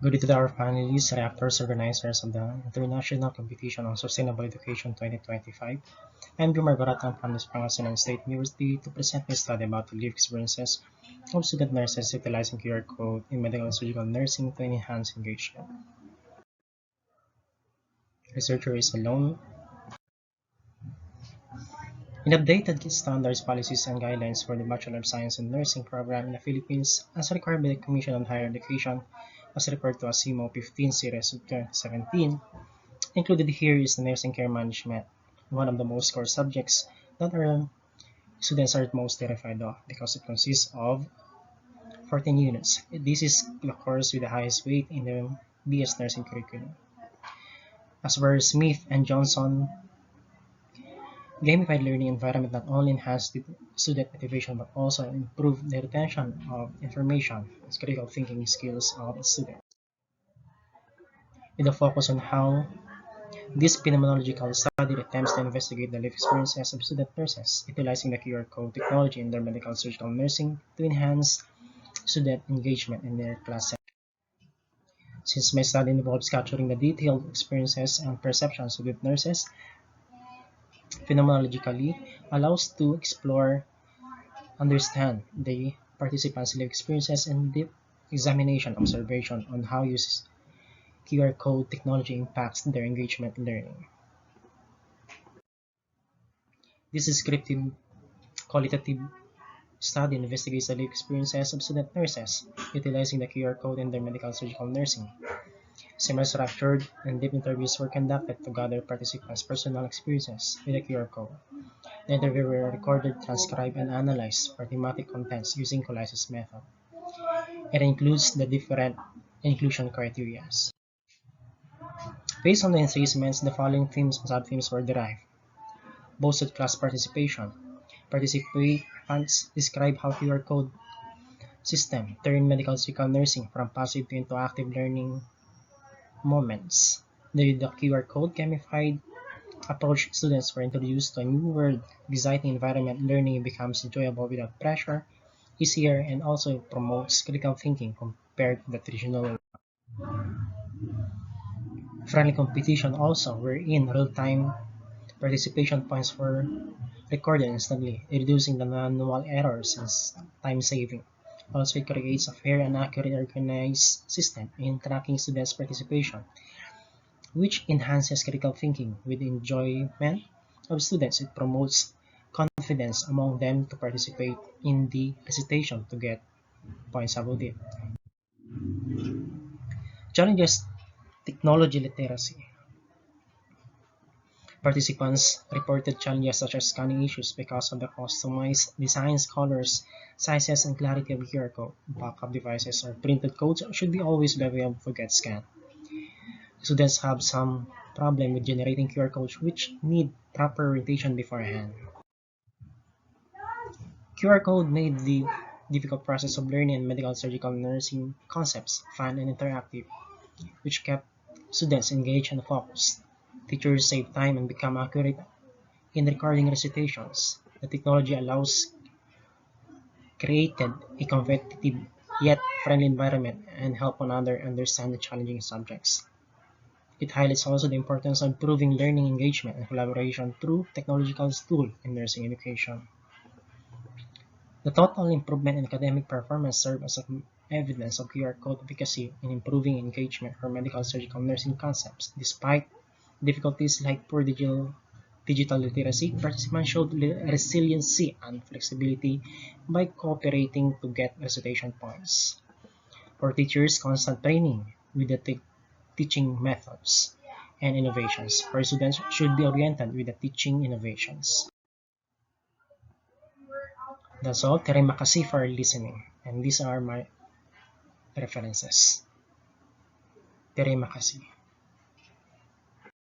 Good to our panelists, reactors, organizers of the International Competition on Sustainable Education 2025. I'm Jumar Baratang from the Pangasinan State University to present my study about the lived experiences of student nurses utilizing QR code in medical and surgical nursing to enhance engagement. Researcher is alone. In updated standards, policies, and guidelines for the Bachelor of Science in Nursing program in the Philippines, as required by the Commission on Higher Education, as referred to as CMO 15 Series of 2017, included here is the nursing care management, one of the most core subjects that our students are most terrified of because it consists of 14 units. This is the course with the highest weight in the BS nursing curriculum. As per Smith and Johnson, gamified learning environment not only enhanced the student motivation but also improved the retention of information and critical thinking skills of the student. With a focus on how this phenomenological study attempts to investigate the life experiences of student nurses, utilizing the QR code technology in their medical surgical nursing to enhance student engagement in their class setting. Since my study involves capturing the detailed experiences and perceptions of the nurses, phenomenologically allows to explore, understand the participants' life experiences and deep examination observation on how uses QR code technology impacts their engagement learning. This descriptive qualitative study investigates the life experiences of student nurses utilizing the QR code in their medical surgical nursing. Semi-structured and deep interviews were conducted to gather participants' personal experiences with the QR code. The interviews were recorded, transcribed, and analyzed for thematic contents using Colysis method. It includes the different inclusion criteria. Based on the assessments, the following themes and sub-themes were derived. Boosted class participation. Participants describe how QR code system turned medical surgical nursing from passive to interactive learning moments. The QR code gamified approach students were introduced to a new world, exciting environment. Learning becomes enjoyable without pressure, easier, and also promotes critical thinking compared to the traditional friendly competition also, wherein real-time participation points were recorded instantly, reducing the manual errors and time saving. Also, it creates a fair and accurate organized system in tracking students' participation, which enhances critical thinking with enjoyment of students. It promotes confidence among them to participate in the recitation to get points about it. Challenges technology literacy. Participants reported challenges such as scanning issues because of the customized designs, colors, sizes, and clarity of QR code. Backup devices or printed codes should always be available to get scanned. Students have some problem with generating QR codes which need proper orientation beforehand. QR code made the difficult process of learning and medical surgical nursing concepts fun and interactive, which kept students engaged and focused. Teachers save time and become accurate in recording recitations. The technology allows created a competitive yet friendly environment and help one another understand the challenging subjects. It highlights also the importance of improving learning engagement and collaboration through technological tools in nursing education. The total improvement in academic performance serves as evidence of QR code efficacy in improving engagement for medical surgical nursing concepts. Despite difficulties like poor digital literacy, participants showed resiliency and flexibility by cooperating to get recitation points. For teachers, constant training with the teaching methods and innovations. For students should be oriented with the teaching innovations. That's all. Terima kasih for listening. And these are my references. Terima kasih.